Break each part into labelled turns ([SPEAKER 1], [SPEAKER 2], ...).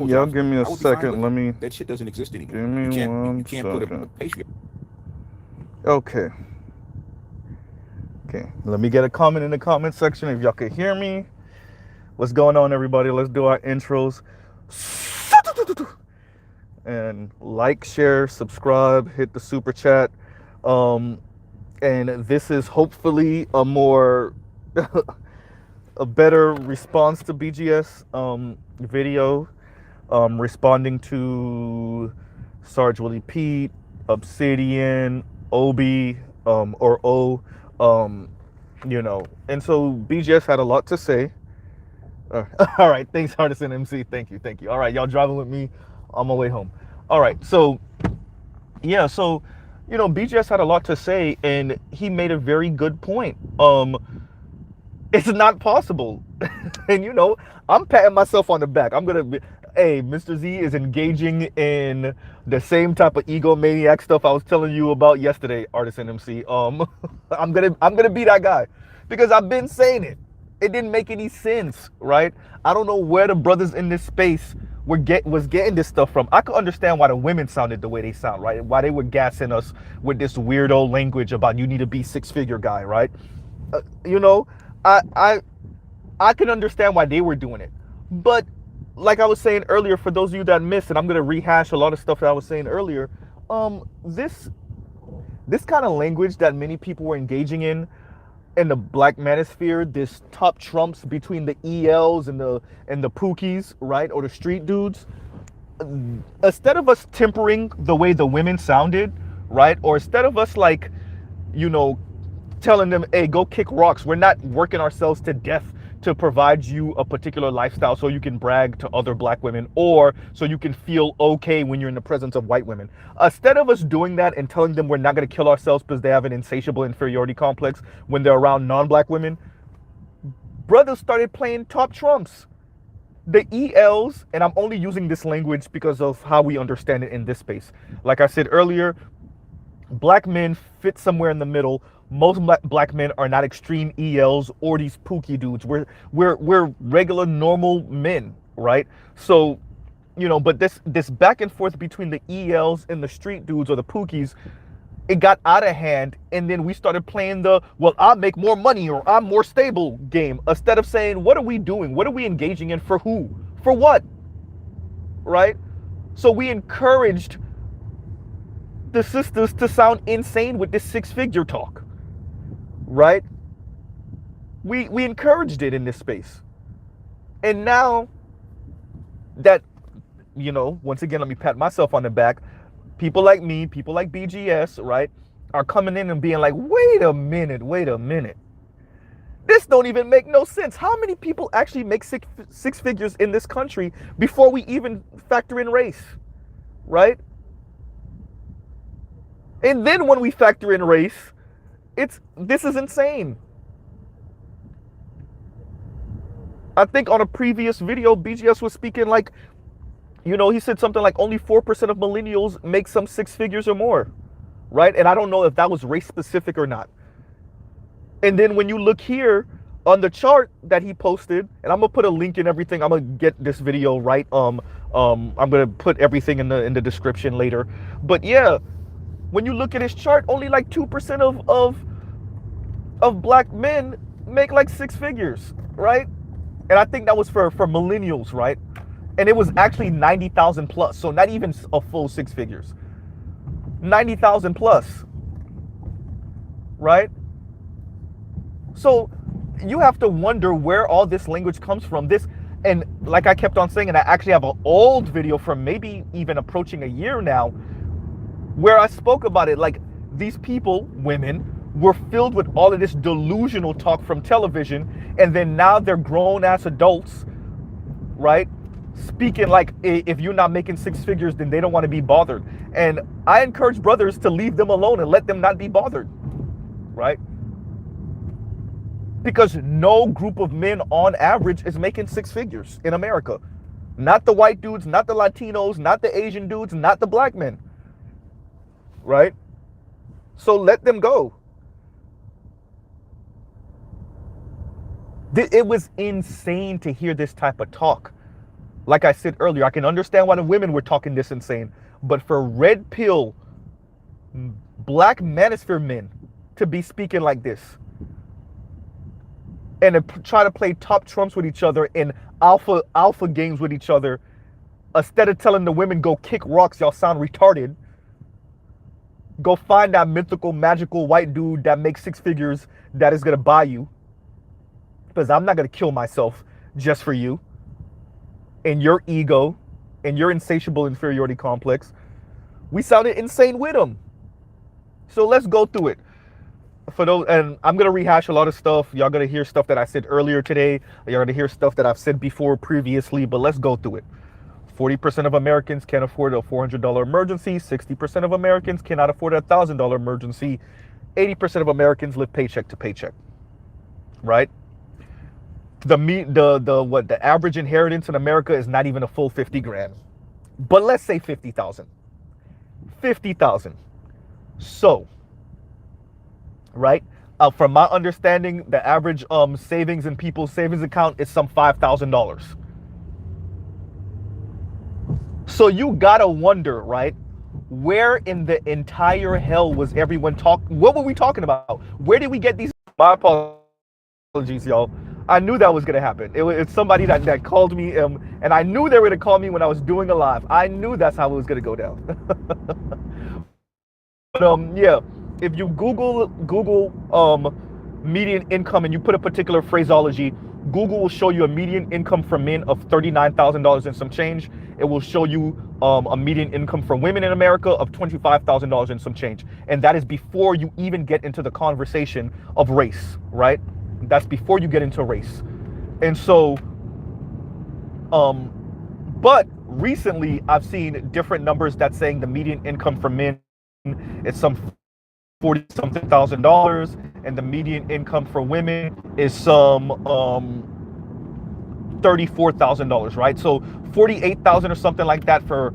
[SPEAKER 1] Y'all give me a
[SPEAKER 2] I would be fine
[SPEAKER 1] second.
[SPEAKER 2] with
[SPEAKER 1] Let
[SPEAKER 2] it.
[SPEAKER 1] me
[SPEAKER 2] That shit doesn't exist
[SPEAKER 1] give
[SPEAKER 2] anymore.
[SPEAKER 1] me
[SPEAKER 2] You
[SPEAKER 1] one
[SPEAKER 2] can't put a
[SPEAKER 1] second.
[SPEAKER 2] patriarch.
[SPEAKER 1] Okay. Okay. Let me get a comment in the comment section if y'all can hear me. What's going on, everybody? Let's do our intros. And like, share, subscribe, hit the super chat. Um, and this is hopefully a more a better response to BGS video, responding to Sarge Willie Pete, Obsidian, Obi, or O, and so BGS had a lot to say. All right, thanks, Artisan MC. Thank you. All right, y'all driving with me on my way home. All right, so yeah, so BGS had a lot to say, and he made a very good point. It's not possible. And I'm patting myself on the back. I'm gonna be, hey, Mr. Z is engaging in the same type of egomaniac stuff I was telling you about yesterday, Artisan MC. I'm gonna be that guy because I've been saying it. It didn't make any sense, right? I don't know where the brothers in this space was getting this stuff from. I could understand why the women sounded the way they sound, right? Why they were gassing us with this weirdo language about you need to be six-figure guy, right? Uh, you know, I I I can understand why they were doing it. But like I was saying earlier, for those of you that missed, and I'm gonna rehash a lot of stuff that I was saying earlier, this kind of language that many people were engaging in the black manosphere, this top trumps between the ELs and the Pookies, right, or the street dudes. Instead of us tempering the way the women sounded, right, or instead of us like, you know, telling them, hey, go kick rocks. We're not working ourselves to death to provide you a particular lifestyle so you can brag to other black women or so you can feel okay when you're in the presence of white women. Instead of us doing that and telling them we're not going to kill ourselves because they have an insatiable inferiority complex when they're around non-black women, brothers started playing top trumps. The ELs, and I'm only using this language because of how we understand it in this space. Like I said earlier, black men fit somewhere in the middle. Most black men are not extreme ELs or these pookie dudes. We're regular normal men, right? So, but this back and forth between the ELs and the street dudes or the pookies, it got out of hand, and then we started playing the well, I make more money or I'm more stable game instead of saying what are we doing? What are we engaging in for who? For what? Right? So we encouraged the sisters to sound insane with this six-figure talk, right? We encouraged it in this space. And now that, once again, let me pat myself on the back, people like me, people like BGS, right, are coming in and being like, wait a minute. This don't even make no sense. How many people actually make six figures in this country before we even factor in race, right? And then when we factor in race, this is insane. I think on a previous video, BGS was speaking like, he said something like only 4% of millennials make some six figures or more, right? And I don't know if that was race specific or not. And then when you look here on the chart that he posted, and I'm gonna put a link in everything. I'm gonna get this video right. I'm gonna put everything in the description later. But yeah, when you look at his chart, only like 2% of black men make like six figures, right? And I think that was for millennials, right? And it was actually 90,000 plus, so not even a full six figures. 90,000 plus, right? So you have to wonder where all this language comes from. And like I kept on saying, and I actually have an old video from maybe even approaching a year now, where I spoke about it. Like these people, women, were filled with all of this delusional talk from television, and then now they're grown ass adults, right? Speaking like if you're not making six figures, then they don't want to be bothered. And I encourage brothers to leave them alone and let them not be bothered, right? Because no group of men on average is making six figures in America. Not the white dudes, not the Latinos, not the Asian dudes, not the black men, right? So let them go. It was insane to hear this type of talk. Like I said earlier, I can understand why the women were talking this insane. But for red pill, black manosphere men to be speaking like this and to try to play top trumps with each other in alpha games with each other, instead of telling the women go kick rocks, y'all sound retarded. Go find that mythical, magical white dude that makes six figures that is gonna buy you. Because I'm not gonna kill myself just for you. And your ego and your insatiable inferiority complex. We sounded insane with them. So let's go through it. For those, and I'm gonna rehash a lot of stuff. Y'all gonna hear stuff that I said earlier today. Y'all gonna hear stuff that I've said before previously, but let's go through it. 40% of Americans can't afford a $400 emergency. 60% of Americans cannot afford a $1,000 emergency. 80% of Americans live paycheck to paycheck. Right? The average inheritance in America is not even a full 50 grand. But let's say 50,000. 50,000. So, right? From my understanding, the average savings in people's savings account is some $5,000. So you gotta wonder, right? Where in the entire hell was everyone talking? What were we talking about? Where did we get these? My apologies, y'all. I knew that was gonna happen. It's somebody that called me, and I knew they were gonna call me when I was doing a live. I knew that's how it was gonna go down. But yeah, if you Google median income and you put a particular phraseology, Google will show you a median income for men of $39,000 and some change. It will show you a median income for women in America of $25,000 and some change. And that is before you even get into the conversation of race, right? That's before you get into race. And so, but recently I've seen different numbers that's saying the median income for men is some $40-something thousand, and the median income for women is some $34,000, right? So 48,000 or something like that for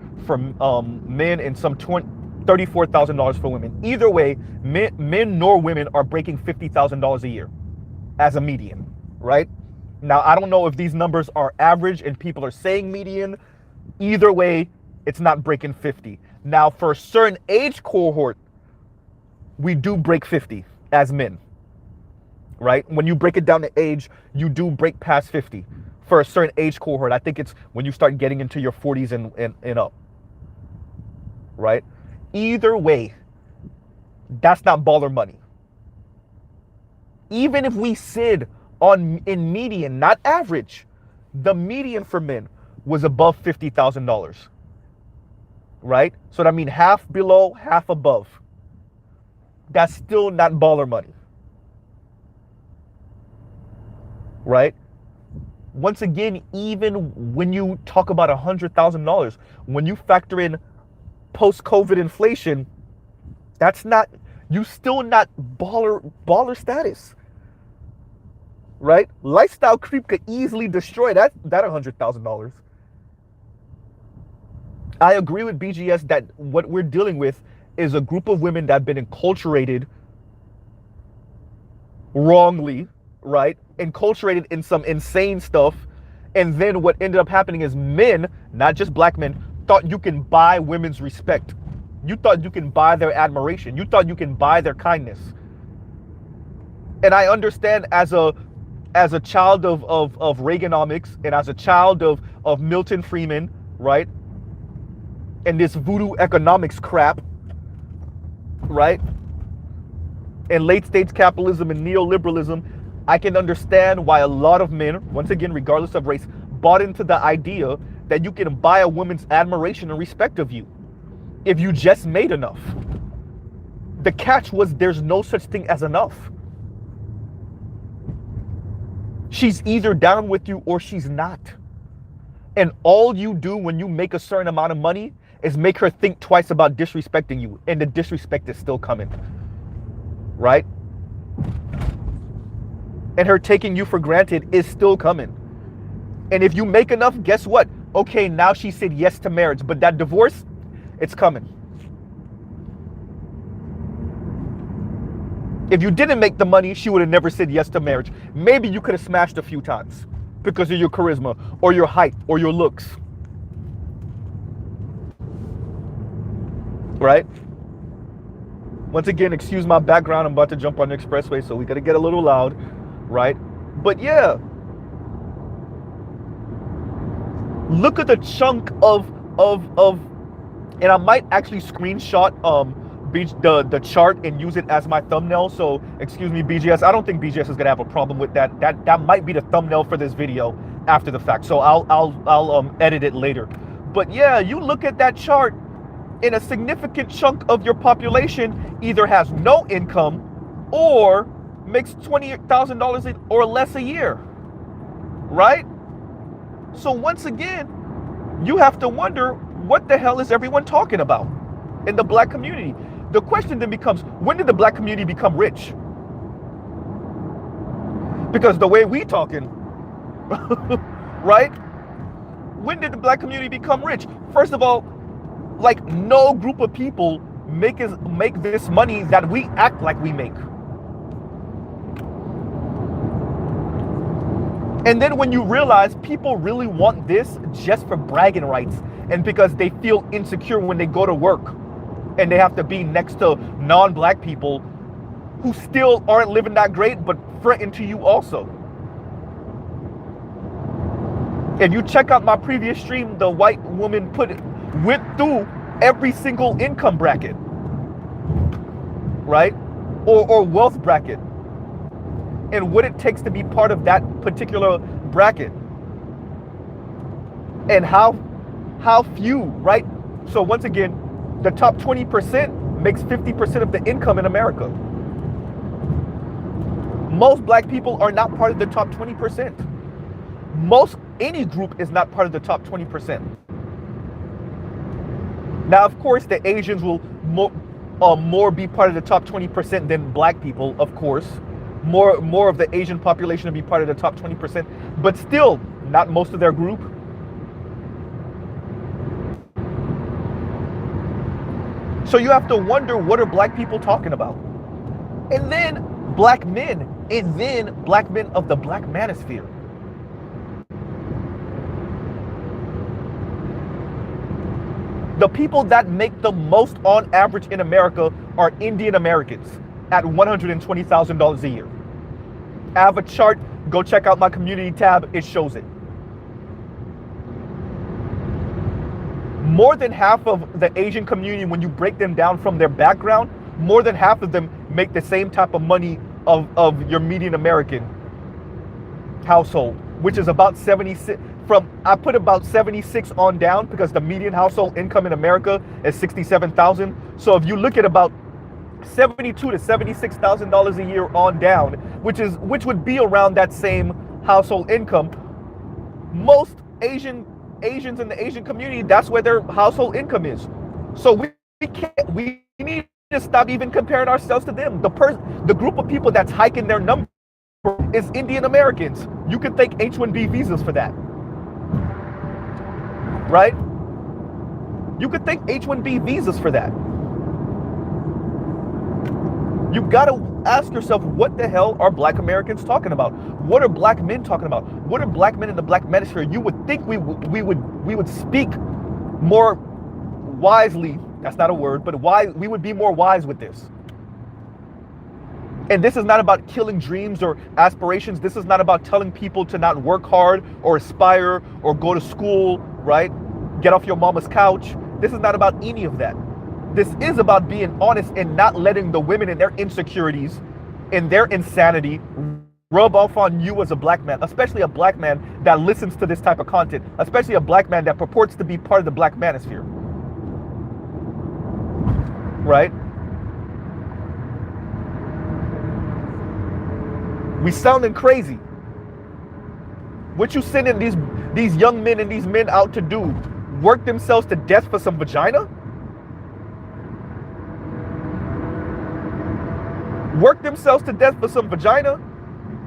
[SPEAKER 1] men, and some $34,000 for women. Either way, men nor women are breaking $50,000 a year as a median, right? Now, I don't know if these numbers are average and people are saying median. Either way, it's not breaking 50. Now, for a certain age cohort, we do break 50 as men, right? When you break it down to age, you do break past 50 for a certain age cohort. I think it's when you start getting into your 40s and up, right? Either way, that's not baller money. Even if we sit in median, not average, the median for men was above $50,000, right? So that means half below, half above. That's still not baller money, right? Once again, even when you talk about $100,000, when you factor in post-COVID inflation, that's not, you still not baller status, right? Lifestyle creep could easily destroy that $100,000. I agree with BGS that what we're dealing with is a group of women that have been enculturated wrongly, right? Enculturated in some insane stuff. And then what ended up happening is men, not just black men, thought you can buy women's respect. You thought you can buy their admiration. You thought you can buy their kindness. And I understand as a child of Reaganomics and as a child of Milton Friedman, right? And this voodoo economics crap, right? And late stage capitalism and neoliberalism, I can understand why a lot of men, once again, regardless of race, bought into the idea that you can buy a woman's admiration and respect of you if you just made enough. The catch was there's no such thing as enough. She's either down with you or she's not. And all you do when you make a certain amount of money is make her think twice about disrespecting you. And the disrespect is still coming, right? And her taking you for granted is still coming. And if you make enough, guess what? Okay, now she said yes to marriage, but that divorce, it's coming. If you didn't make the money, she would have never said yes to marriage. Maybe you could have smashed a few times because of your charisma or your height or your looks, right? Once again, excuse my background. I'm about to jump on the expressway, so we got to get a little loud, right? But yeah, look at the chunk of, and I might actually screenshot the chart and use it as my thumbnail. So excuse me, BGS. I don't think BGS is gonna have a problem with that. That might be the thumbnail for this video after the fact. So I'll edit it later. But yeah, you look at that chart, and a significant chunk of your population either has no income or makes $20,000 or less a year, right? So once again, you have to wonder, what the hell is everyone talking about in the black community? The question then becomes, when did the black community become rich? Because the way we talking, right? When did the black community become rich? First of all, like, no group of people make this money that we act like we make. And then when you realize people really want this just for bragging rights and because they feel insecure when they go to work and they have to be next to non-black people who still aren't living that great but threaten to you also. If you check out my previous stream, the white woman went through every single income bracket, right? Or wealth bracket, and what it takes to be part of that particular bracket, and how few, right? So once again, the top 20% makes 50% of the income in America. Most black people are not part of the top 20%. Any group is not part of the top 20%. Now, of course, the Asians will more be part of the top 20% than black people, of course. More of the Asian population will be part of the top 20%, but still not most of their group. So you have to wonder, what are black people talking about? And then black men, and then black men of the black manosphere. The people that make the most on average in America are Indian Americans at $120,000 a year. I have a chart. Go check out my community tab. It shows it. More than half of the Asian community, when you break them down from their background, more than half of them make the same type of money of your median American household, which is about 76. I put about 76 on down because the median household income in America is $67,000. So if you look at about $72,000 to $76,000 a year on down, which would be around that same household income, most Asians in the Asian community, that's where their household income is. So we need to stop even comparing ourselves to them. The group of people that's hiking their number is Indian Americans. You could thank H-1B visas for that, right? You could thank H-1B visas for that. You gotta ask yourself, what the hell are black Americans talking about? What are black men talking about? What are black men in the black manosphere? You would think we would speak more wisely. That's not a word, but wise. We would be more wise with this. And this is not about killing dreams or aspirations. This is not about telling people to not work hard or aspire or go to school, right? Get off your mama's couch. This is not about any of that. This is about being honest and not letting the women and their insecurities and their insanity rub off on you as a black man, especially a black man that listens to this type of content, especially a black man that purports to be part of the black manosphere, right? We sounding crazy. What you sending these young men and these men out to do? Work themselves to death for some vagina? Work themselves to death for some vagina?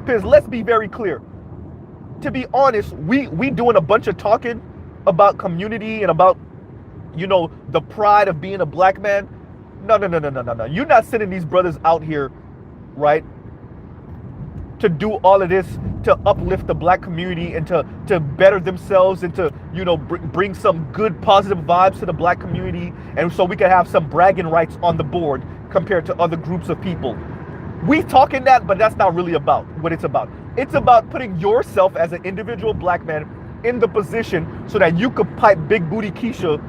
[SPEAKER 1] Because let's be very clear. To be honest, we doing a bunch of talking about community and about, you know, the pride of being a black man. No. You're not sending these brothers out here, right, to do all of this to uplift the black community and to better themselves and bring some good positive vibes to the black community, and so we can have some bragging rights on the board compared to other groups of people. We talking that, but that's not really about what it's about. It's about putting yourself as an individual black man in the position so that you could pipe Big Booty Keisha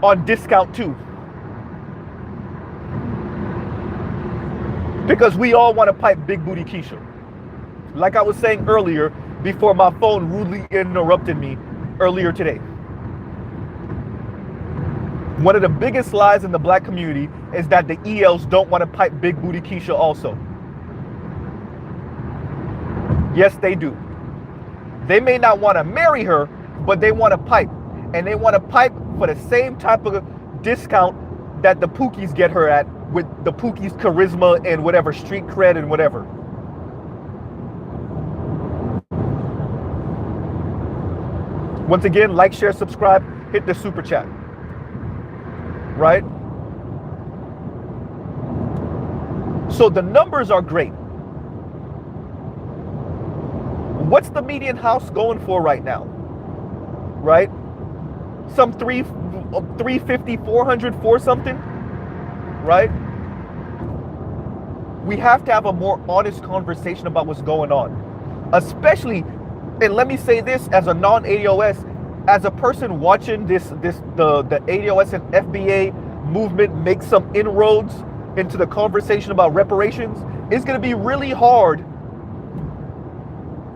[SPEAKER 1] on discount too. Because we all want to pipe Big Booty Keisha. Like I was saying earlier, before my phone rudely interrupted me earlier today. One of the biggest lies in the black community is that the ELs don't want to pipe Big Booty Keisha also. Yes, they do. They may not want to marry her, but they want to pipe. And they want to pipe for the same type of discount that the Pookies get her at, with the Pookies' charisma and whatever, street cred and whatever. Once again, like, share, subscribe, hit the super chat. Right? So the numbers are great. What's the median house going for right now? Right? Some 350, 400 for something? Right? We have to have a more honest conversation about what's going on. Especially, and let me say this as a non-ADOS, as a person watching the ADOS and FBA movement make some inroads into the conversation about reparations, it's going to be really hard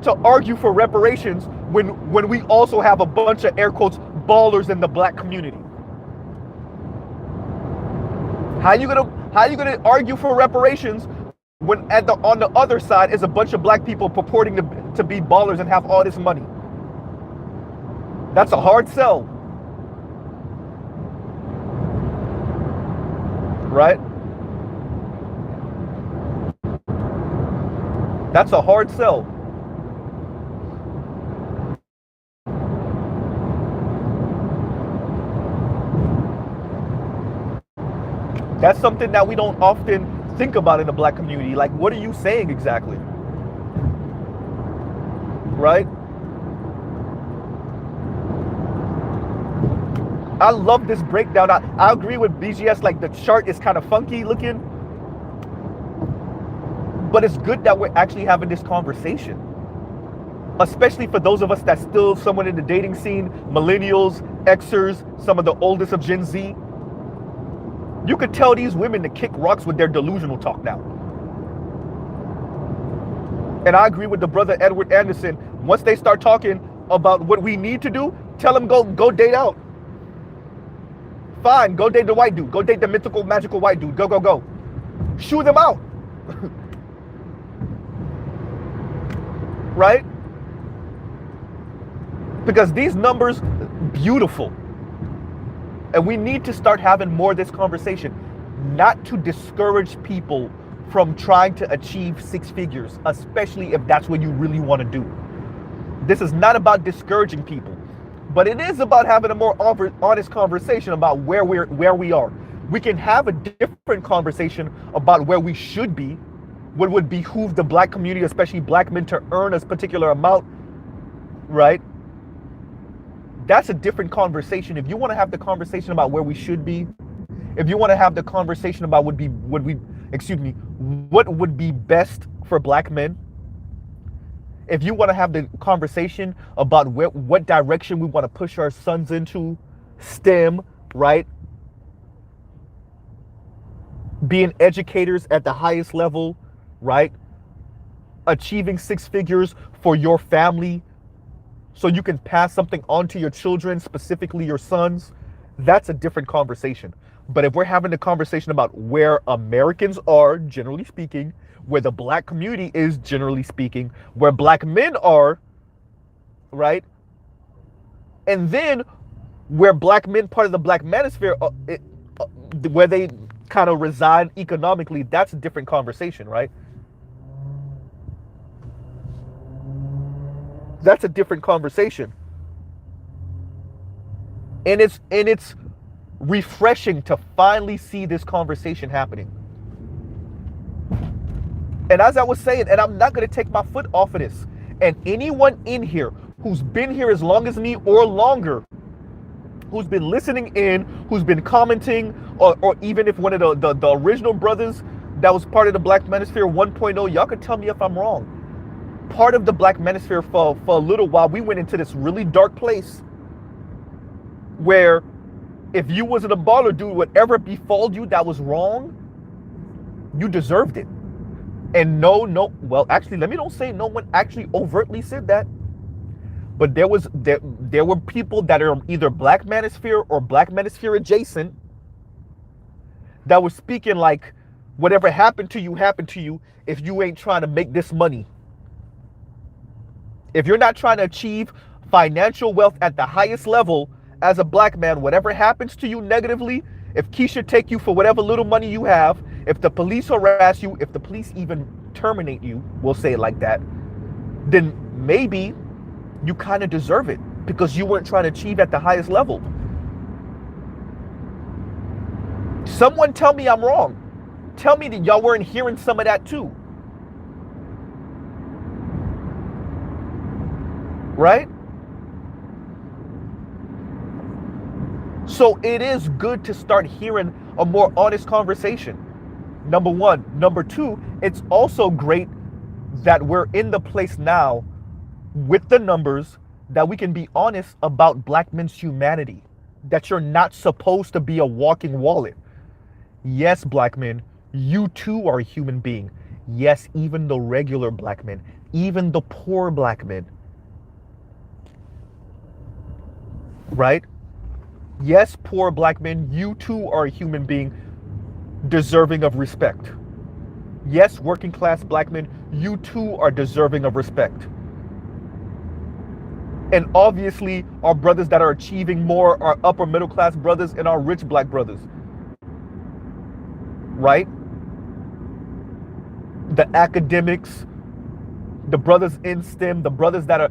[SPEAKER 1] to argue for reparations when we also have a bunch of, air quotes, ballers in the black community. How you gonna argue for reparations when on the other side is a bunch of black people purporting to be ballers and have all this money? That's a hard sell. Right? That's a hard sell. That's something that we don't often think about in the black community. Like, what are you saying exactly? Right? I love this breakdown. I agree with BGS, like the chart is kind of funky looking. But it's good that we're actually having this conversation. Especially for those of us that's still somewhat in the dating scene, millennials, Xers, some of the oldest of Gen Z. You could tell these women to kick rocks with their delusional talk now. And I agree with the brother Edward Anderson. Once they start talking about what we need to do, tell them go date out. Fine, go date the white dude. Go date the mythical, magical white dude. Go. Shoo them out. Right? Because these numbers, beautiful. And we need to start having more of this conversation, not to discourage people from trying to achieve six figures, especially if that's what you really want to do. This is not about discouraging people, but it is about having a more honest conversation about where we are. We can have a different conversation about where we should be, what would behoove the black community, especially black men, to earn a particular amount, right? That's a different conversation. If you want to have the conversation about where we should be, if you want to have the conversation about what would be best for black men, if you want to have the conversation about what direction we want to push our sons into, STEM, right? Being educators at the highest level, right? Achieving six figures for your family, so you can pass something on to your children, specifically your sons, that's a different conversation. But if we're having a conversation about where Americans are, generally speaking, where the black community is, generally speaking, where black men are, right? And then where black men, part of the black manosphere, where they kind of reside economically, that's a different conversation, right? That's a different conversation. And it's refreshing to finally see this conversation happening. And as I was saying, and I'm not going to take my foot off of this, and anyone in here who's been here as long as me or longer, who's been listening in, who's been commenting, or even if one of the original brothers that was part of the Black Manosphere 1.0, y'all could tell me if I'm wrong. Part of the Black Manosphere for a little while, we went into this really dark place where if you wasn't a baller dude, whatever befalled you that was wrong, you deserved it. And well, actually, let me don't say no one actually overtly said that. But there were people that are either Black Manosphere or Black Manosphere adjacent that were speaking like, whatever happened to you if you ain't trying to make this money. If you're not trying to achieve financial wealth at the highest level as a black man, whatever happens to you negatively, if Keisha take you for whatever little money you have, if the police harass you, if the police even terminate you, we'll say it like that, then maybe you kind of deserve it because you weren't trying to achieve at the highest level. Someone tell me I'm wrong. Tell me that y'all weren't hearing some of that too. Right? So it is good to start hearing a more honest conversation. Number one. Number two, it's also great that we're in the place now with the numbers that we can be honest about black men's humanity. That you're not supposed to be a walking wallet. Yes, black men, you too are a human being. Yes, even the regular black men, even the poor black men. Right? Yes, poor black men, you too are a human being deserving of respect. Yes, working class black men, you too are deserving of respect. And obviously, our brothers that are achieving more are upper middle class brothers and our rich black brothers. Right? The academics, the brothers in STEM, the brothers that are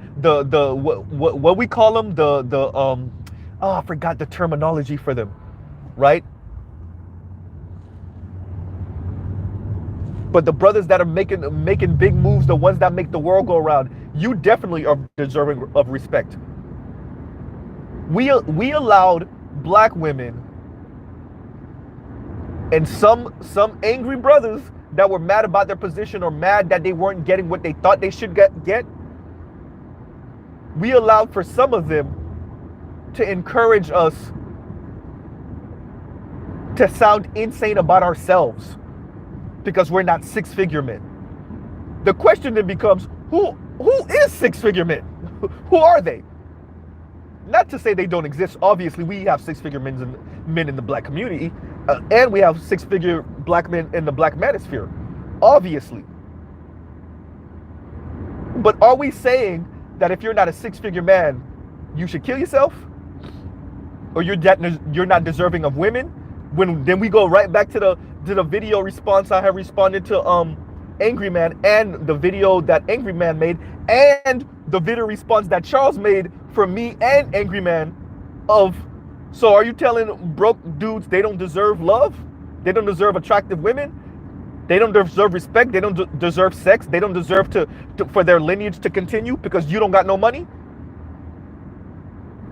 [SPEAKER 1] what we call them, I forgot the terminology for them, right? But the brothers that are making big moves, the ones that make the world go around, you definitely are deserving of respect. We allowed black women and some angry brothers that were mad about their position or mad that they weren't getting what they thought they should get. We allowed for some of them to encourage us to sound insane about ourselves because we're not six-figure men. The question then becomes, who is six-figure men? Who are they? Not to say they don't exist. Obviously, we have six-figure men in the black community, and we have six-figure black men in the black manosphere, obviously. But are we saying that if you're not a six-figure man, you should kill yourself? Or you're not deserving of women? Then we go right back to the video response I have responded to Angry Man, and the video that Angry Man made, and the video response that Charles made for me and Angry Man of, so are you telling broke dudes they don't deserve love? They don't deserve attractive women? They don't deserve respect? They don't deserve sex? They don't deserve for their lineage to continue because you don't got no money?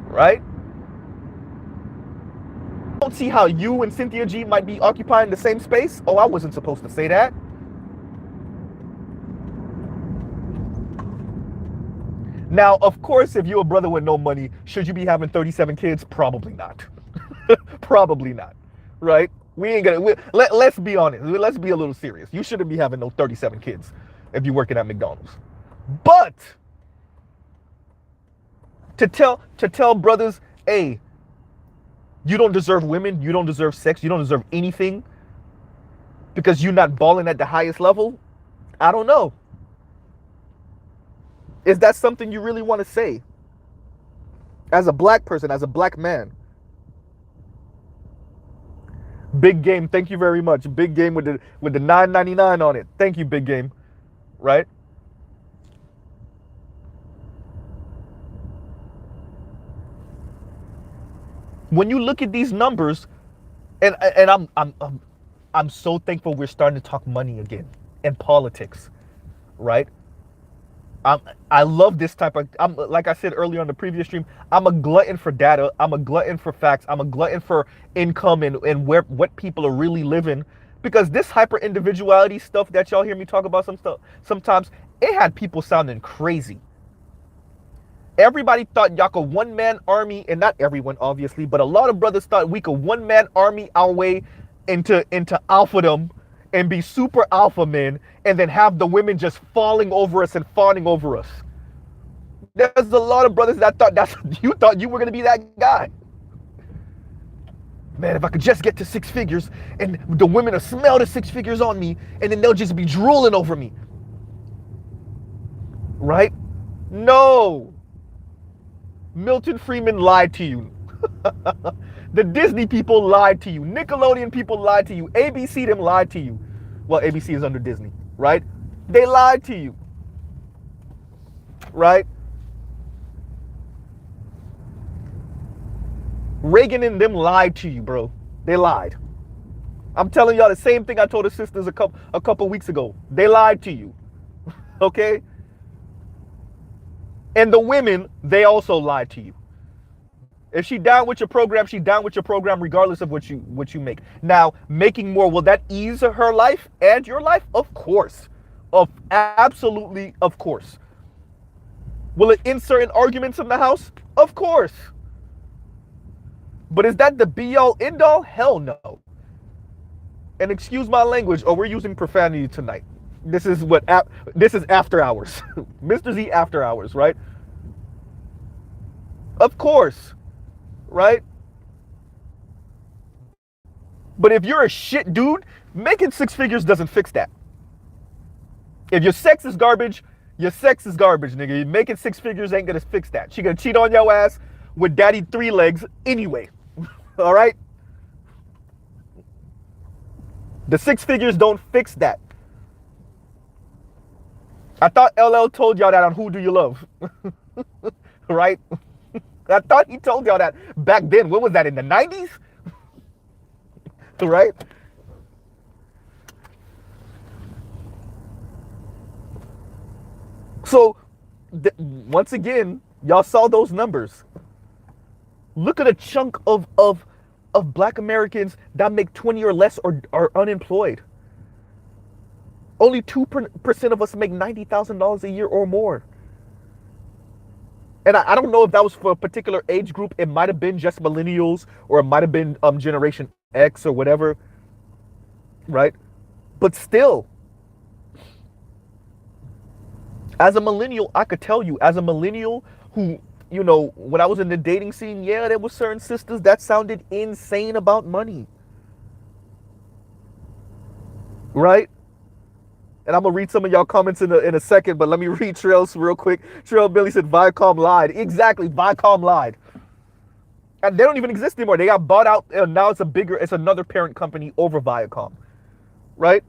[SPEAKER 1] Right? I don't see how you and Cynthia G might be occupying the same space. Oh, I wasn't supposed to say that. Now, of course, if you're a brother with no money, should you be having 37 kids? Probably not. Probably not. Right? We ain't gonna. Let's be honest. Let's be a little serious. You shouldn't be having no 37 kids if you're working at McDonald's. But to tell brothers, hey, you don't deserve women, you don't deserve sex, you don't deserve anything because you're not balling at the highest level, I don't know. Is that something you really want to say? As a black person, as a black man. Big Game, thank you very much. Big Game with the $9.99 on it. Thank you, Big Game. Right? When you look at these numbers, and I'm so thankful we're starting to talk money again and politics, right? I'm, I love this type of. I'm like I said earlier on the previous stream. I'm a glutton for data. I'm a glutton for facts. I'm a glutton for income and where what people are really living. Because this hyper individuality stuff that y'all hear me talk about sometimes it had people sounding crazy. Everybody thought y'all could one man army, and not everyone obviously, but a lot of brothers thought we could one man army our way into alphadom and be super alpha men, and then have the women just falling over us and fawning over us. There's a lot of brothers that thought you thought you were gonna be that guy. Man, if I could just get to six figures and the women will smell the six figures on me, and then they'll just be drooling over me. Right? No. Milton Freeman lied to you. The Disney people lied to you. Nickelodeon people lied to you. ABC them lied to you. Well, ABC is under Disney, right? They lied to you. Right? Reagan and them lied to you, bro. They lied. I'm telling y'all the same thing I told the sisters a couple weeks ago. They lied to you. Okay? And the women, they also lied to you. If she down with your program, she down with your program regardless of what you make. Now, making more, will that ease her life and your life? Of course. Absolutely, of course. Will it end certain arguments in the house? Of course. But is that the be-all, end-all? Hell no. And excuse my language, we're using profanity tonight. This is after hours. Mr. Z after hours, right? Of course. Right? But if you're a shit dude, making six figures doesn't fix that. If your sex is garbage, your sex is garbage, nigga. Making six figures ain't gonna fix that. She gonna cheat on your ass with daddy three legs anyway. All right? The six figures don't fix that. I thought LL told y'all that on Who Do You Love? Right? I thought he told y'all that back then. What was that, in the 90s? Right? So, once again, y'all saw those numbers. Look at a chunk of black Americans that make 20 or less or are unemployed. Only 2% of us make $90,000 a year or more. And I don't know if that was for a particular age group. It might have been just millennials, or it might have been Generation X or whatever, right? But still, as a millennial, I could tell you, as a millennial who, when I was in the dating scene, yeah, there were certain sisters that sounded insane about money, right? And I'm going to read some of y'all comments in a second, but let me read Trail's real quick. Trail Billy said Viacom lied. Exactly, Viacom lied. And they don't even exist anymore. They got bought out, and now it's another parent company over Viacom. Right?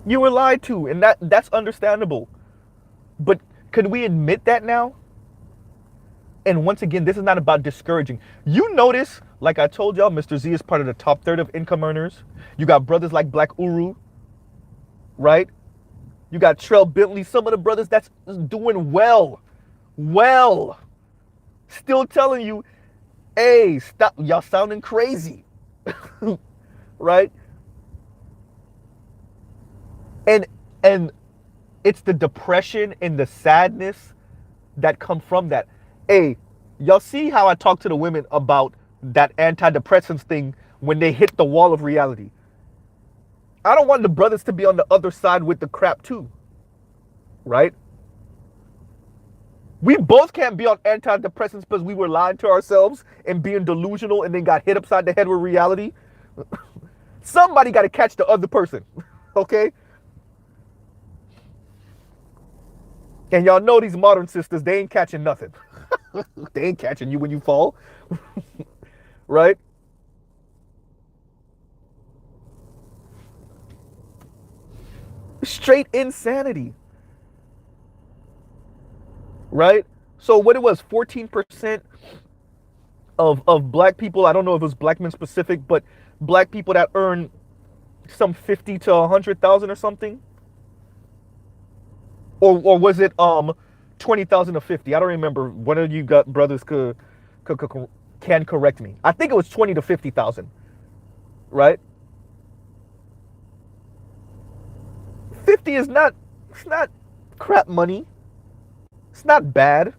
[SPEAKER 1] You were lied to, and that's understandable. But could we admit that now? And once again, this is not about discouraging. You notice, like I told y'all, Mr. Z is part of the top third of income earners. You got brothers like Black Uru, right? You got Trell Bentley, some of the brothers that's doing well. Still telling you, hey, stop, y'all sounding crazy, right? And it's the depression and the sadness that come from that. Hey, y'all see how I talk to the women about that antidepressants thing when they hit the wall of reality? I don't want the brothers to be on the other side with the crap too, right? We both can't be on antidepressants because we were lying to ourselves and being delusional and then got hit upside the head with reality. Somebody got to catch the other person, okay? And y'all know these modern sisters, they ain't catching nothing. They ain't catching you when you fall. Right? Straight insanity. Right? So what it was, 14% of black people, I don't know if it was black men specific, but black people that earn some 50 to 100,000 or something, or was it 20,000 to 50? I don't remember. One of you got brothers can correct me. I think it was 20 to 50,000, right? 50 is not, it's not crap money. It's not bad.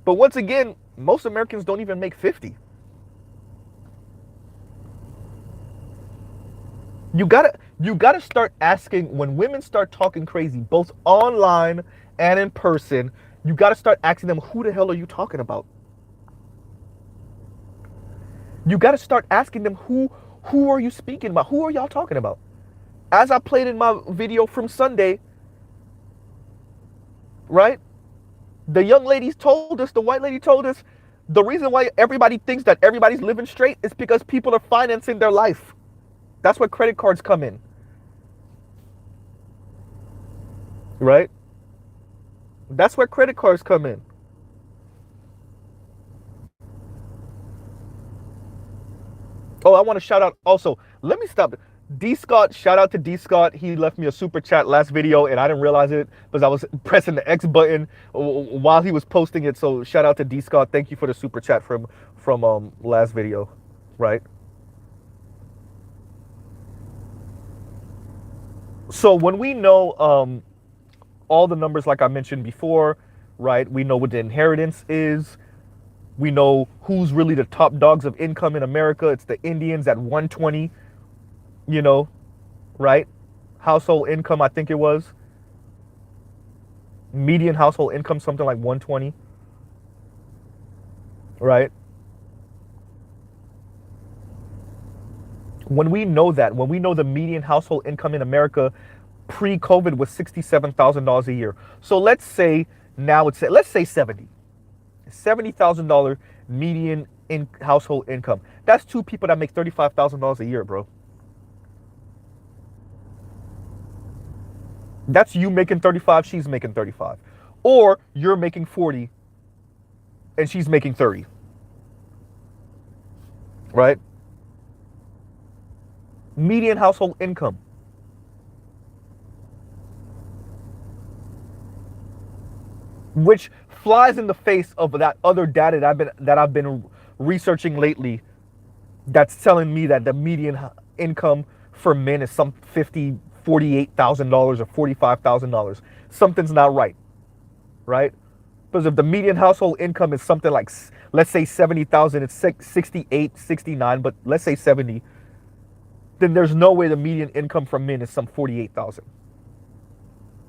[SPEAKER 1] But once again, most Americans don't even make 50. You gotta start asking when women start talking crazy, both online and in person. You gotta start asking them, who the hell are you talking about? You gotta start asking them, who are you speaking about? Who are y'all talking about? As I played in my video from Sunday, right? The young ladies told us, the white lady told us, the reason why everybody thinks that everybody's living straight is because people are financing their life. That's where credit cards come in, right? That's where credit cards come in. Oh, I want to shout out also. Let me stop. D Scott, shout out to D Scott. He left me a super chat last video and I didn't realize it because I was pressing the X button while he was posting it. So shout out to D Scott. Thank you for the super chat from last video, right? So when we know all the numbers like I mentioned before, right? We know what the inheritance is. We know who's really the top dogs of income in America. It's the Indians at 120, you know, right? Household income, I think it was. Median household income, something like 120, right? When we know that, when we know the median household income in America pre-COVID was $67,000 a year. So let's say now let's say 70. $70,000 median in household income. That's two people that make $35,000 a year, bro. That's you making 35, she's making 35. Or you're making 40 and she's making 30. Right? Median household income. Which flies in the face of that other data that I've been researching lately that's telling me that the median income for men is some $48,000 or $45,000. Something's not right, right? Because if the median household income is something like, let's say 70,000, it's 68, 69, but let's say 70, then there's no way the median income for men is some 48,000.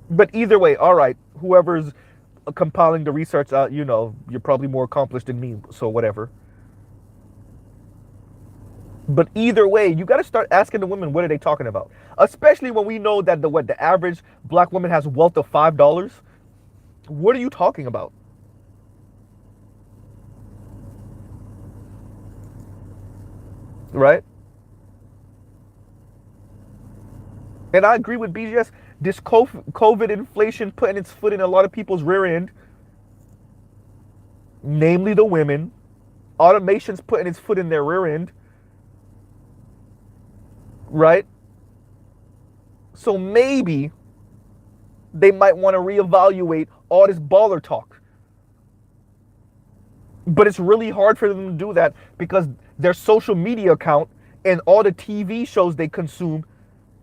[SPEAKER 1] But either way, all right, whoever's compiling the research, you're probably more accomplished than me, so whatever. But either way, you got to start asking the women, what are they talking about? Especially when we know that the average black woman has wealth of $5. What are you talking about? Right? And I agree with BGS. This COVID inflation putting its foot in a lot of people's rear end, namely the women. Automation's putting its foot in their rear end. Right? So maybe they might want to reevaluate all this baller talk. But it's really hard for them to do that because their social media account and all the TV shows they consume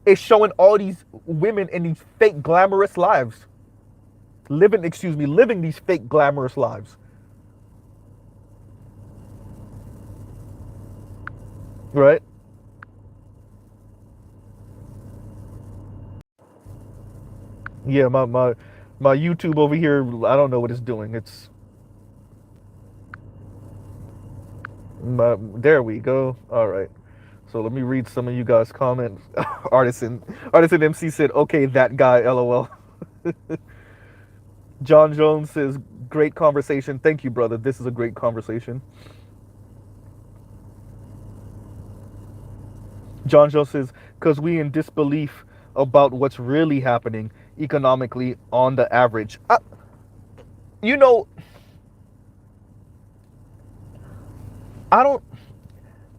[SPEAKER 1] is showing all these women in these fake glamorous lives. Living these fake glamorous lives. Right? Yeah, my YouTube over here, I don't know what it's doing. There we go. All right. So let me read some of you guys' comments. Artisan MC said, "Okay, that guy, LOL." John Jones says, "Great conversation. Thank you, brother. This is a great conversation." John Jones says, "Cause we in disbelief about what's really happening economically on the average." You know, I don't.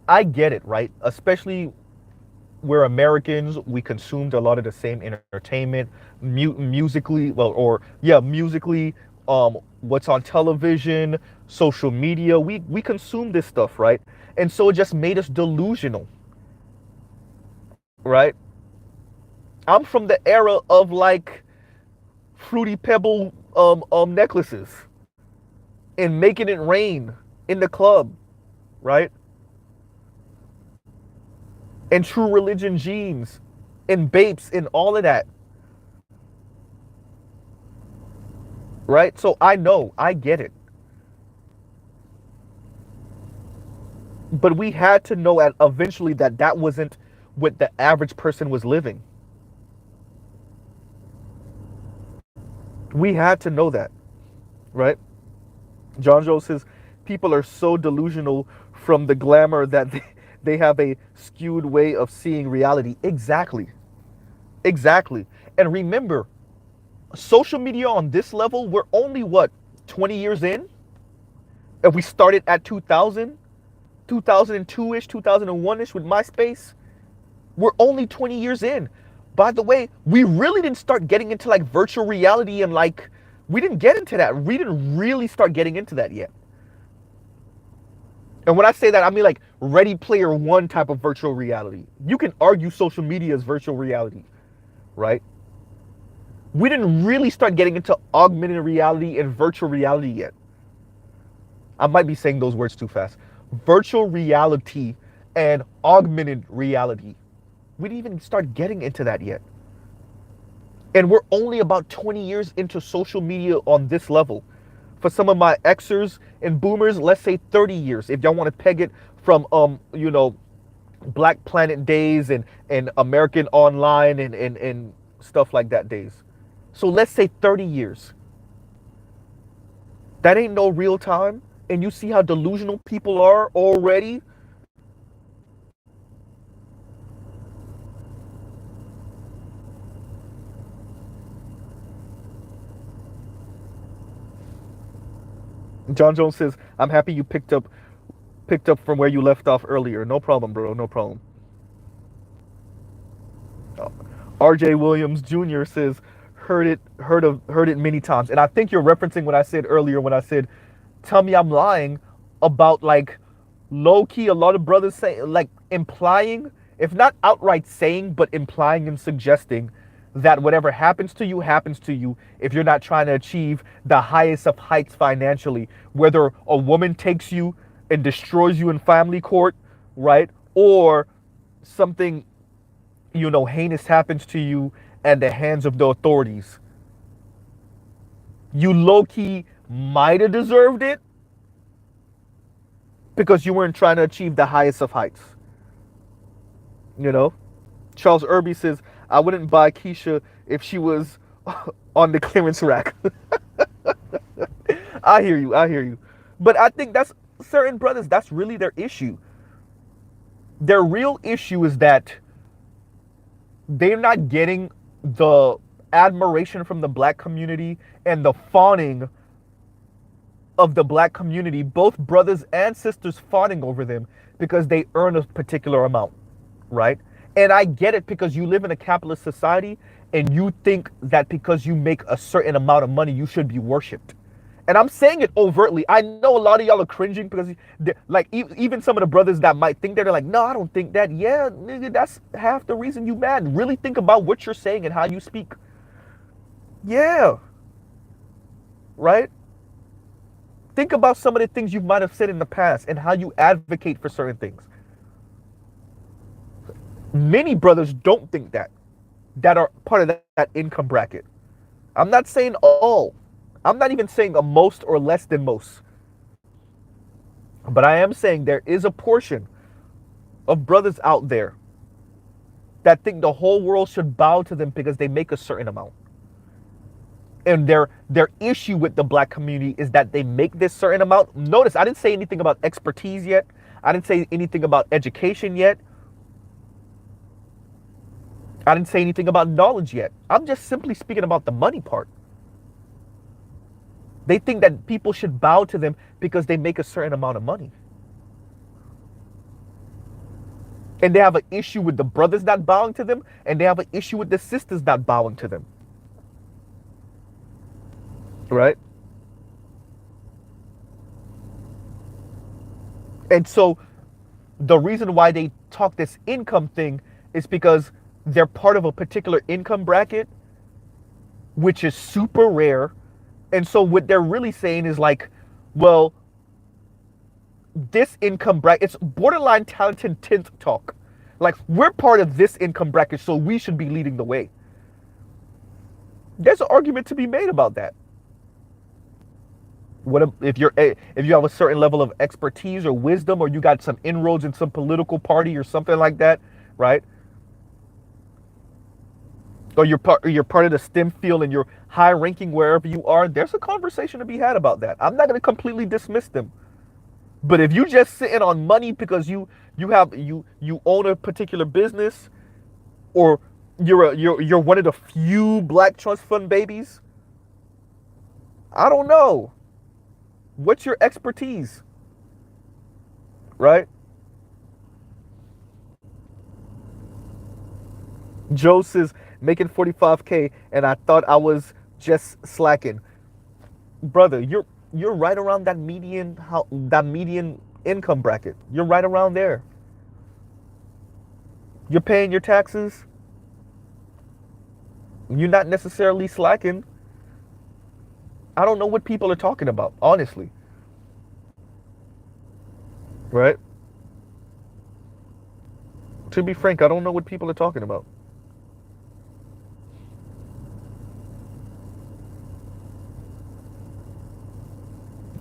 [SPEAKER 1] I get it, right? Especially we're Americans. We consumed a lot of the same entertainment, musically, well, or yeah, musically. What's on television, social media. We consume this stuff, right? And so it just made us delusional, right? I'm from the era of like fruity pebble necklaces and making it rain in the club, right? And True Religion jeans and Bapes and all of that, right? So I know, I get it. But we had to know at eventually that that wasn't what the average person was living. We had to know that, right? John Joe says people are so delusional from the glamour that they have a skewed way of seeing reality. Exactly. Exactly. And remember, social media on this level, we're only what, 20 years in? If we started at 2000, 2002-ish, 2001-ish with MySpace, we're only 20 years in. By the way, we really didn't start getting into like virtual reality and like, we didn't get into that. We didn't really start getting into that yet. And when I say that, I mean like Ready Player One type of virtual reality. You can argue social media is virtual reality, right? We didn't really start getting into augmented reality and virtual reality yet. I might be saying those words too fast. Virtual reality and augmented reality. We didn't even start getting into that yet. And we're only about 20 years into social media on this level. For some of my Xers and boomers, let's say 30 years. If y'all want to peg it from Black Planet days and American Online and stuff like that days. So let's say 30 years. That ain't no real time. And you see how delusional people are already. John Jones says, I'm happy you picked up from where you left off earlier. No problem, bro. No problem. RJ Williams Jr. says, heard it many times. And I think you're referencing what I said earlier when I said, tell me I'm lying about like low key a lot of brothers saying like implying, if not outright saying, but implying and suggesting that whatever happens to you if you're not trying to achieve the highest of heights financially, whether a woman takes you and destroys you in family court, right? Or something, heinous happens to you at the hands of the authorities. You low key might have deserved it because you weren't trying to achieve the highest of heights. You know? Charles Irby says, I wouldn't buy Keisha if she was on the clearance rack. I hear you. I hear you. But I think that's certain brothers, that's really their issue. Their real issue is that they're not getting the admiration from the black community and the fawning of the black community, both brothers and sisters fawning over them because they earn a particular amount, right? And I get it because you live in a capitalist society and you think that because you make a certain amount of money, you should be worshipped. And I'm saying it overtly. I know a lot of y'all are cringing because, like, even some of the brothers that might think that, they're like, no, I don't think that. Yeah, nigga, that's half the reason you mad. Really think about what you're saying and how you speak. Yeah. Right? Think about some of the things you might have said in the past and how you advocate for certain things. Many brothers don't think that are part of that income bracket. I'm not saying all. I'm not even saying a most or less than most. But I am saying there is a portion of brothers out there that think the whole world should bow to them because they make a certain amount. And their issue with the black community is that they make this certain amount. Notice, I didn't say anything about expertise yet. I didn't say anything about education yet. I didn't say anything about knowledge yet. I'm just simply speaking about the money part. They think that people should bow to them because they make a certain amount of money. And they have an issue with the brothers not bowing to them, and they have an issue with the sisters not bowing to them. Right? And so the reason why they talk this income thing is because they're part of a particular income bracket, which is super rare. And so what they're really saying is like, well, this income bracket, it's borderline talented 10th talk. Like, we're part of this income bracket, so we should be leading the way. There's an argument to be made about that. What if you have a certain level of expertise or wisdom, or you got some inroads in some political party or something like that, right? Or you're part of the STEM field and you're high ranking wherever you are, there's a conversation to be had about that. I'm not going to completely dismiss them. But if you just sitting on money because you own a particular business, or you're one of the few black trust fund babies, I don't know. What's your expertise? Right? Joe says making 45K and I thought I was just slacking. Brother, you're right around that median income bracket. You're right around there. You're paying your taxes. You're not necessarily slacking. I don't know what people are talking about, honestly. Right? To be frank, I don't know what people are talking about.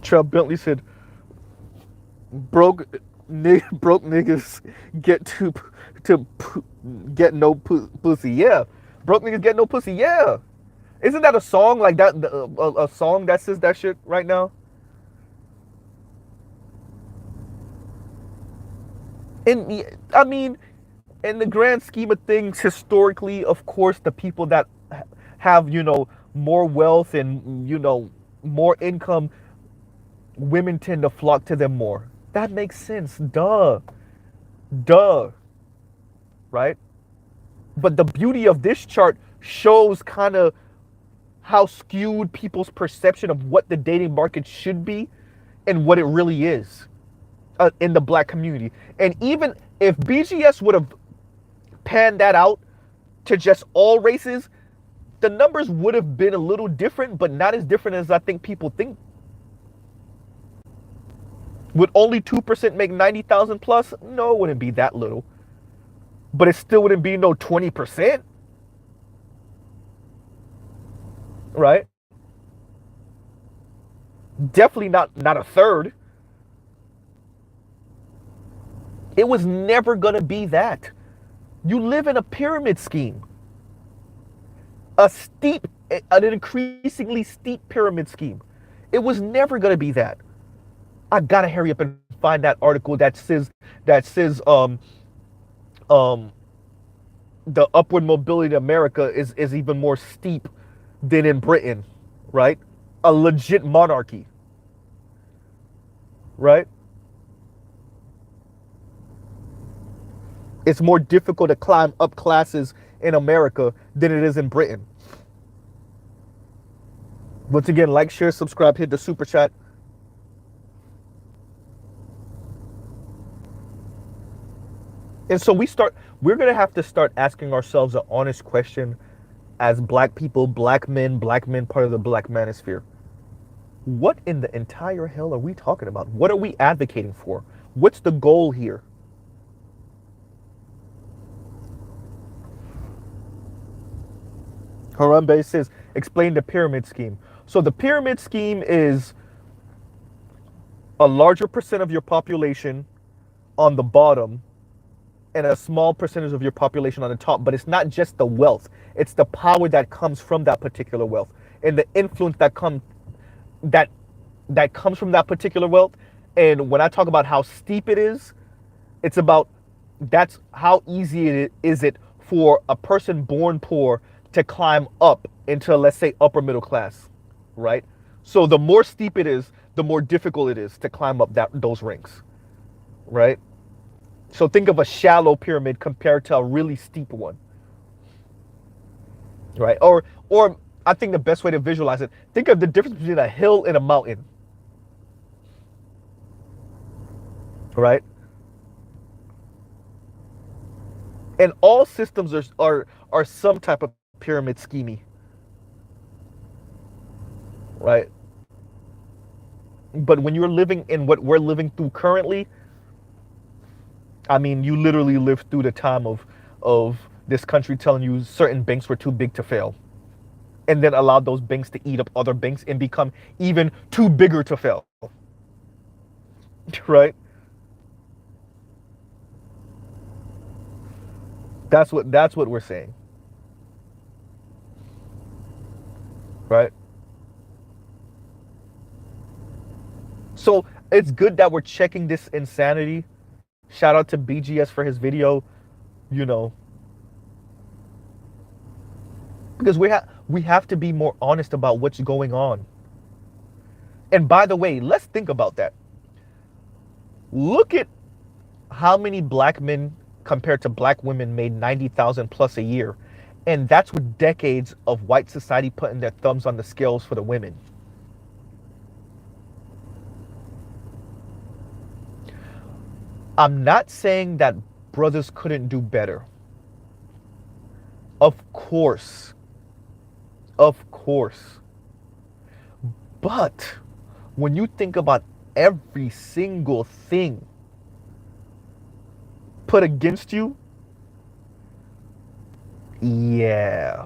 [SPEAKER 1] Chubb Bentley said, broke niggas get no pussy. Yeah, broke niggas get no pussy. Yeah, isn't that a song like that? A song that says that shit right now. And I mean, in the grand scheme of things, historically, of course, the people that have more wealth and more income, women tend to flock to them more. That makes sense. Duh. Right? But the beauty of this chart shows kind of how skewed people's perception of what the dating market should be and what it really is in the black community. And even if BGS would have panned that out to just all races, the numbers would have been a little different, but not as different as I think people think. Would only 2% make 90,000 plus? No, it wouldn't be that little. But it still wouldn't be no 20%. Right? Definitely not a third. It was never going to be that. You live in a pyramid scheme. An increasingly steep pyramid scheme. It was never going to be that. I gotta hurry up and find that article that says the upward mobility in America is even more steep than in Britain, right? A legit monarchy, right? It's more difficult to climb up classes in America than it is in Britain. Once again, like, share, subscribe, hit the super chat. And so we're going to have to start asking ourselves an honest question as black people, black men part of the black manosphere. What in the entire hell are we talking about? What are we advocating for? What's the goal here? Harambe says, explain the pyramid scheme. So the pyramid scheme is a larger percent of your population on the bottom and a small percentage of your population on the top. But it's not just the wealth. It's the power that comes from that particular wealth and the influence that comes from that particular wealth. And when I talk about how steep it is, it's about that's how easy it is for a person born poor to climb up into, let's say, upper middle class, right? So the more steep it is, the more difficult it is to climb up those ranks, right? So think of a shallow pyramid compared to a really steep one, right? Or I think the best way to visualize it, think of the difference between a hill and a mountain, right? And all systems are some type of pyramid scheme, right? But when you're living in what we're living through currently, I mean, you literally lived through the time of this country telling you certain banks were too big to fail, and then allowed those banks to eat up other banks and become even too bigger to fail, right? That's what we're saying, right? So it's good that we're checking this insanity. Shout out to BGS for his video, you know, because we have to be more honest about what's going on. And by the way, let's think about that. Look at how many black men compared to black women made 90,000 plus a year. And that's with decades of white society putting their thumbs on the scales for the women. I'm not saying that brothers couldn't do better. Of course. Of course. But when you think about every single thing put against you, yeah.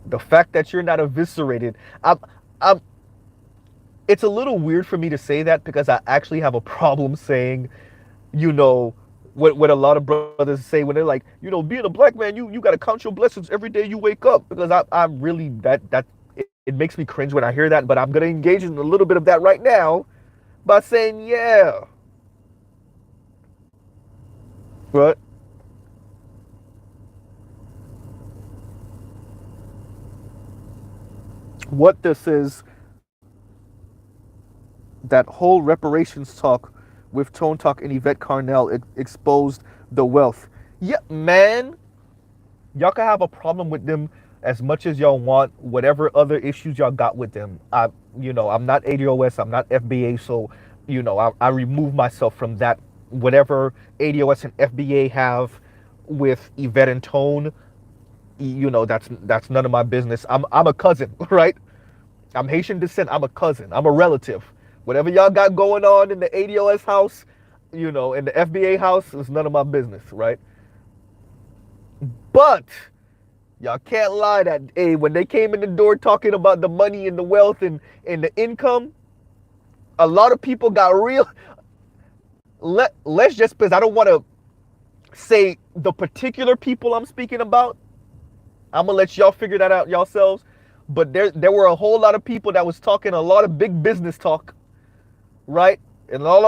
[SPEAKER 1] The fact that you're not eviscerated, I'm it's a little weird for me to say that because I actually have a problem saying, you know, what a lot of brothers say when they're like, you know, being a black man, you got to count your blessings every day you wake up. Because I'm really, it makes me cringe when I hear that. But I'm going to engage in a little bit of that right now by saying, yeah. Right? What this is, that whole reparations talk with Tone Talk and Yvette Carnell exposed the wealth. Yeah, man. Y'all can have a problem with them as much as y'all want, whatever other issues y'all got with them. I'm not ADOS, I'm not FBA, so, I remove myself from that. Whatever ADOS and FBA have with Yvette and Tone, that's none of my business. I'm a cousin, right? I'm Haitian descent. I'm a cousin. I'm a relative. Whatever y'all got going on in the ADOS house, in the FBA house, is none of my business, right? But y'all can't lie that, hey, when they came in the door talking about the money and the wealth and the income, a lot of people got real. Let's just, because I don't want to say the particular people I'm speaking about. I'm gonna let y'all figure that out yourselves. But there were a whole lot of people that was talking a lot of big business talk, right? And a lot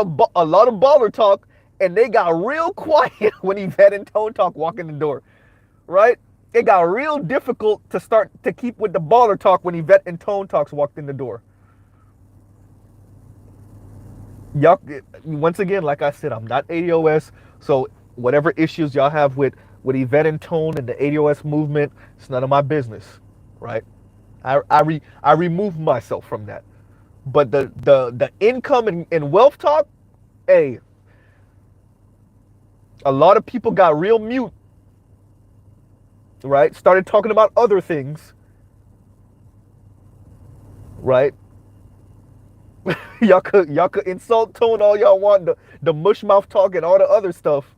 [SPEAKER 1] of baller talk, and they got real quiet when Yvette and Tone Talk walk in the door, right? It got real difficult to start to keep with the baller talk when Yvette and Tone Talks walked in the door. Y'all, once again, like I said, I'm not ADOS, so whatever issues y'all have with Yvette and Tone and the ADOS movement, it's none of my business, right? I remove myself from that. But the income and wealth talk, hey, a lot of people got real mute, right? Started talking about other things, right? y'all could insult Tone all y'all want, the mush mouth talk and all the other stuff.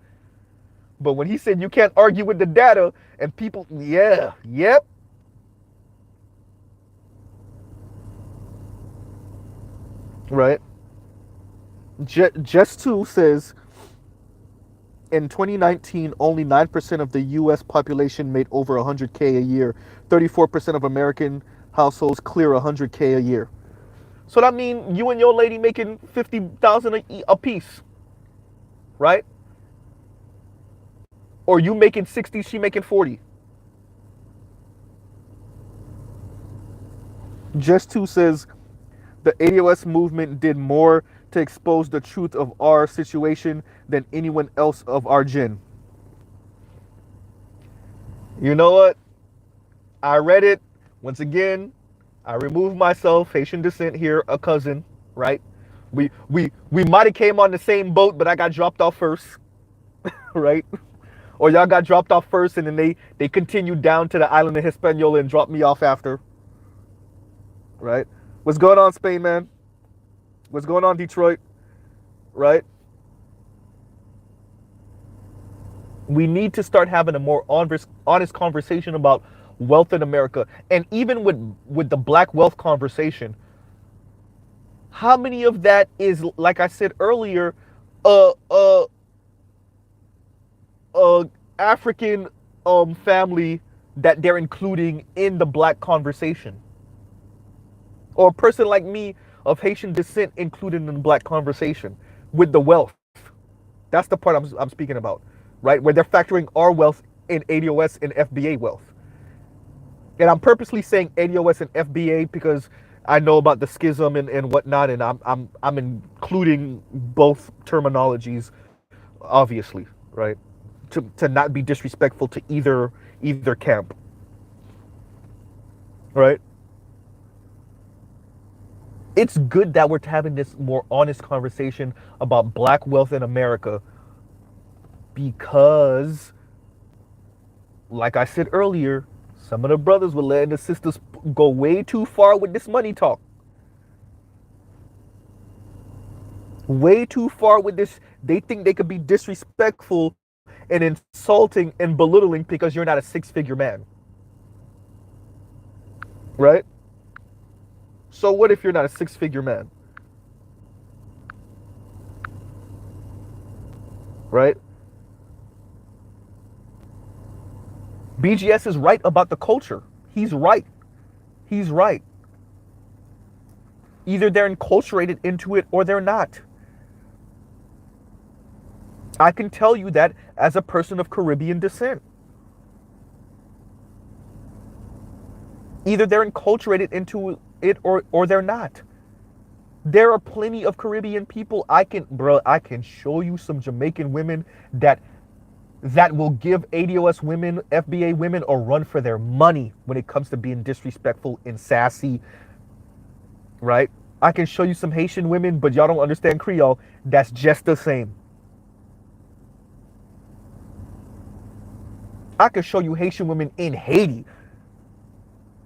[SPEAKER 1] But when he said you can't argue with the data and people, yeah, yep. Right. Just2 says in 2019, only 9% of the U.S. population made over 100K a year. 34% of American households clear 100K a year. So that means you and your lady making 50,000 a piece, right? Or you making 60, she making 40. Just2 says the ADOS movement did more to to expose the truth of our situation than anyone else of our gen. You know what? I read it. Once again, I removed myself, Haitian descent here, a cousin, right? We might have came on the same boat, but I got dropped off first, right? Or y'all got dropped off first and then they continued down to the island of Hispaniola and dropped me off after, right? What's going on, Spain, man? What's going on, Detroit? Right? We need to start having a more honest conversation about wealth in America. And even with the black wealth conversation, how many of that is, like I said earlier, uh uh African family that they're including in the black conversation? Or a person like me of Haitian descent included in the black conversation with the wealth. That's the part I'm speaking about, right? Where they're factoring our wealth in ADOS and FBA wealth. And I'm purposely saying ADOS and FBA because I know about the schism and whatnot, and I'm including both terminologies, obviously, right? To not be disrespectful to either camp, right? It's good that we're having this more honest conversation about black wealth in America because, like I said earlier, some of the brothers were letting the sisters go way too far with this money talk. Way too far with this. They think they could be disrespectful and insulting and belittling because you're not a six-figure man. Right? So what if you're not a six-figure man? Right? BGS is right about the culture. He's right. He's right. Either they're enculturated into it or they're not. I can tell you that as a person of Caribbean descent. Either they're enculturated into it or they're not. There are plenty of Caribbean people. I can show you some Jamaican women that will give ADOS women, FBA women a run for their money when it comes to being disrespectful and sassy, right? I can show you some Haitian women, but y'all don't understand Creole. That's just the same. I can show you Haitian women in Haiti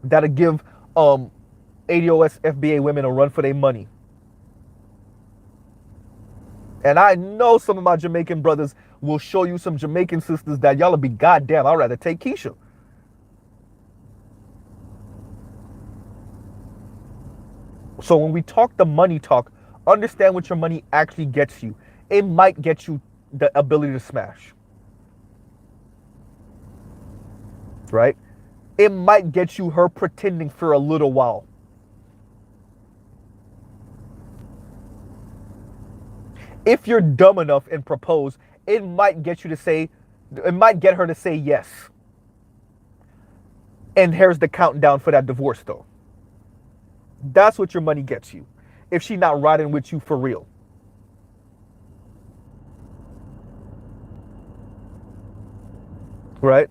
[SPEAKER 1] that'll give ADOS, FBA women a run for their money. And I know some of my Jamaican brothers will show you some Jamaican sisters that y'all will be goddamn, I'd rather take Keisha. So when we talk the money talk, understand what your money actually gets you. It might get you the ability to smash. Right? It might get you her pretending for a little while. If you're dumb enough and propose, it might get her to say yes. And here's the countdown for that divorce though. That's what your money gets you. If she's not riding with you for real. Right?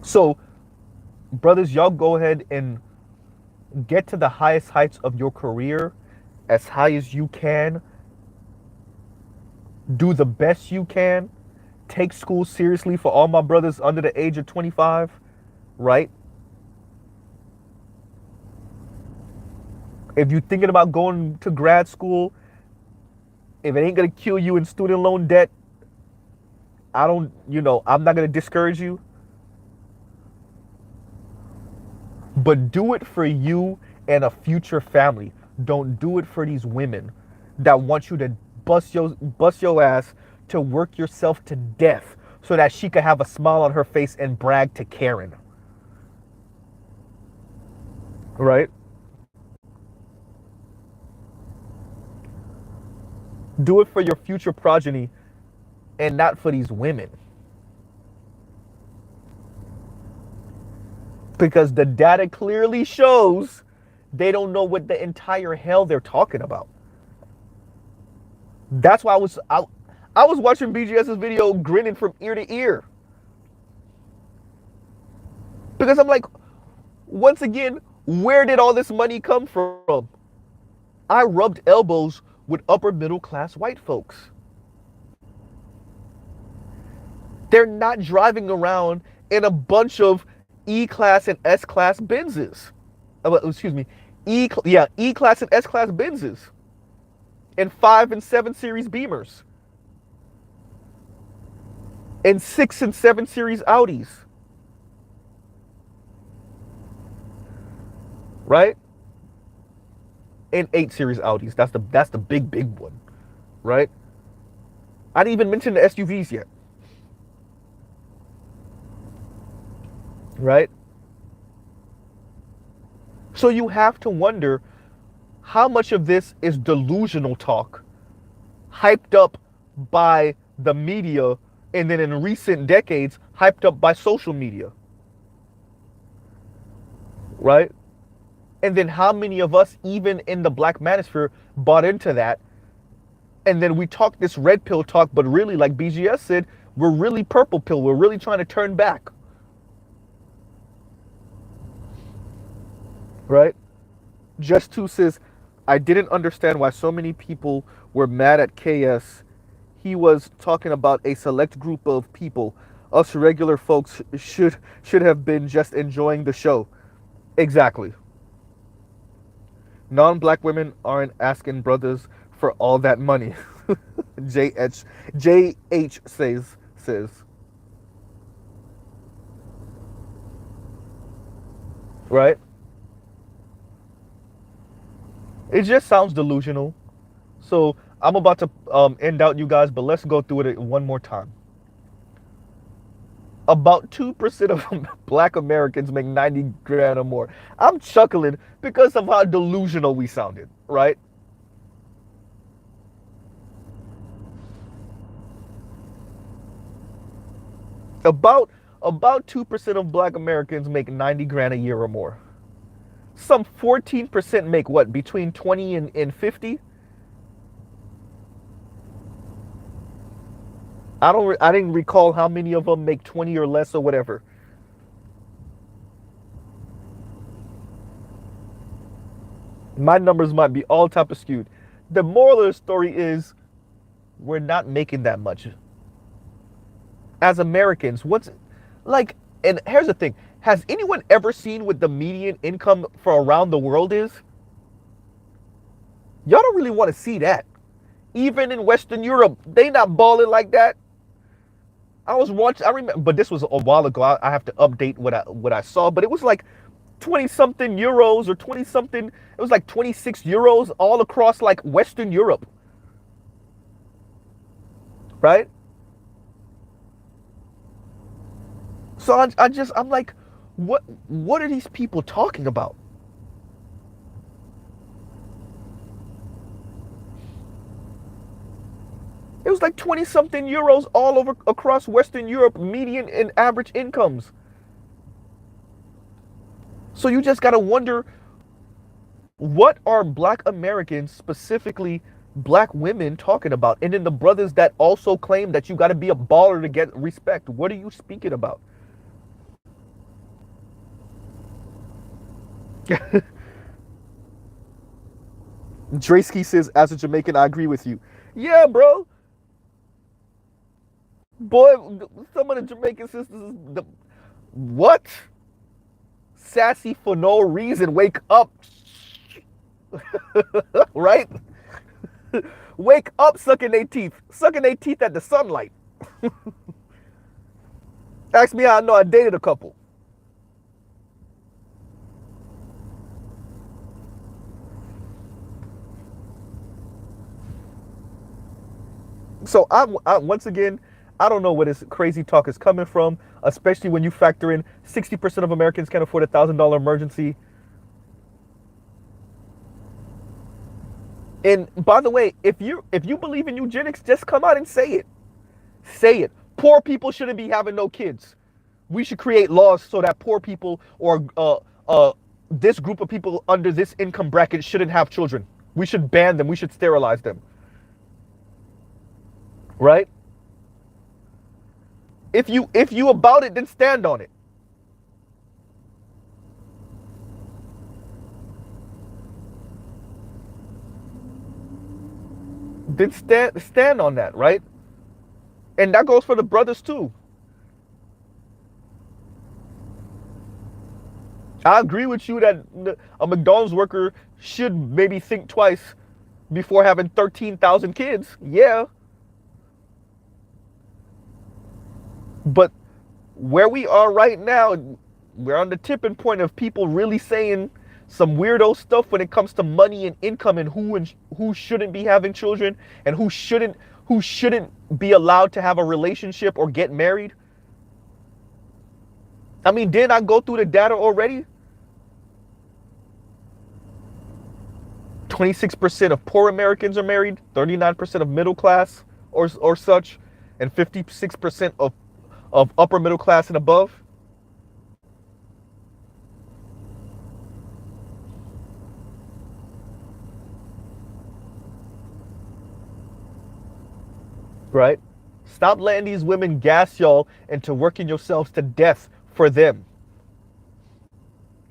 [SPEAKER 1] So, brothers, y'all go ahead and get to the highest heights of your career as high as you can. Do the best you can. Take school seriously for all my brothers under the age of 25, right? If you're thinking about going to grad school, if it ain't gonna kill you in student loan debt, I'm not gonna discourage you. But do it for you and a future family. Don't do it for these women that want you to bust your ass to work yourself to death so that she could have a smile on her face and brag to Karen. Right? Do it for your future progeny and not for these women. Because the data clearly shows they don't know what the entire hell they're talking about. That's why I was watching BGS's video grinning from ear to ear. Because I'm like, once again, where did all this money come from? I rubbed elbows with upper middle class white folks. They're not driving around in a bunch of E-class and S-class Benzes. Excuse me, E-class and S-class Benzes. And 5 and 7 series Beamers. And 6 and 7 series Audis. Right? And 8 series Audis. That's the big one. Right? I didn't even mention the SUVs yet. Right? So you have to wonder how much of this is delusional talk, hyped up by the media, and then in recent decades, hyped up by social media. Right? And then how many of us, even in the Black manosphere, bought into that? And then we talk this red pill talk, but really, like BGS said, we're really purple pill. We're really trying to turn back. Right? Just Two says, I didn't understand why so many people were mad at KS. He was talking about a select group of people. Us regular folks should have been just enjoying the show. Exactly. Non-black women aren't asking brothers for all that money. JH says. Right? It just sounds delusional. So I'm about to end out, you guys, but let's go through it one more time. About 2% of black Americans make 90 grand or more. I'm chuckling because of how delusional we sounded, right? About 2% of black Americans make 90 grand a year or more. Some 14% make what, between 20 and 50? I didn't recall how many of them make 20 or less or whatever. My numbers might be all type of skewed. The moral of the story is we're not making that much. As Americans, and here's the thing. Has anyone ever seen what the median income for around the world is? Y'all don't really want to see that. Even in Western Europe, they not balling like that. I remember, but this was a while ago. I have to update what I saw, but it was like 20 something euros or 20 something. It was like 26 euros all across like Western Europe. Right? So I'm like, what are these people talking about? It was like 20 something euros all over across Western Europe, median and average incomes. So you just got to wonder, what are black Americans, specifically black women, talking about? And then the brothers that also claim that you got to be a baller to get respect. What are you speaking about? Draysky says, as a Jamaican, I agree with you. Yeah, bro. Boy, some of the Jamaican sisters, what? Sassy for no reason. Wake up. Right? Wake up, sucking their teeth. Sucking their teeth at the sunlight. Ask me how I know. I dated a couple. So once again, I don't know where this crazy talk is coming from, especially when you factor in 60% of Americans can't afford $1,000 emergency. And by the way, if you believe in eugenics, just come out and say it. Say it. Poor people shouldn't be having no kids. We should create laws so that poor people or this group of people under this income bracket shouldn't have children. We should ban them. We should sterilize them. Right? If you about it, then stand on it. Then stand on that, right? And that goes for the brothers too. I agree with you that a McDonald's worker should maybe think twice before having 13,000 kids. Yeah. But where we are right now, we're on the tipping point of people really saying some weirdo stuff when it comes to money and income and who shouldn't be having children and who shouldn't be allowed to have a relationship or get married. I mean, didn't I go through the data already? 26% of poor Americans are married, 39% of middle class or such, and 56% of upper middle class and above. Right? Stop letting these women gas y'all into working yourselves to death for them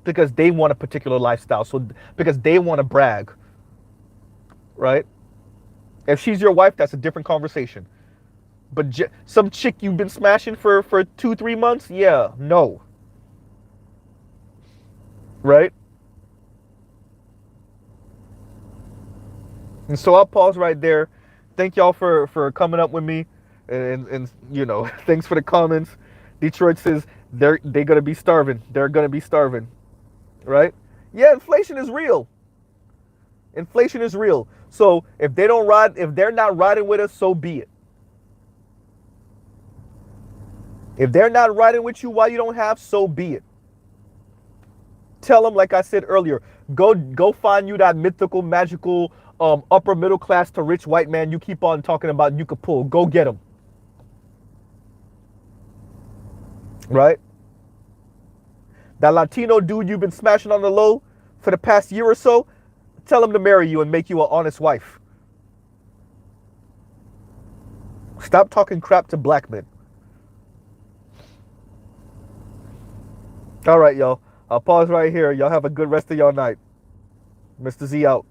[SPEAKER 1] because they want a particular lifestyle. So because they want to brag, right? If she's your wife, that's a different conversation. But some chick you've been smashing for 2-3 months, yeah, no, right? And so I'll pause right there. Thank y'all for coming up with me, and thanks for the comments. Detroit says they're gonna be starving. They're gonna be starving, right? Yeah, inflation is real. Inflation is real. So if they're not riding with us, so be it. If they're not riding with you while you don't have, so be it. Tell them, like I said earlier, go find you that mythical, magical, upper middle class to rich white man you keep on talking about you could pull. Go get him. Right? That Latino dude you've been smashing on the low for the past year or so, tell him to marry you and make you an honest wife. Stop talking crap to black men. All right, y'all. I'll pause right here. Y'all have a good rest of y'all night. Mr. Z out.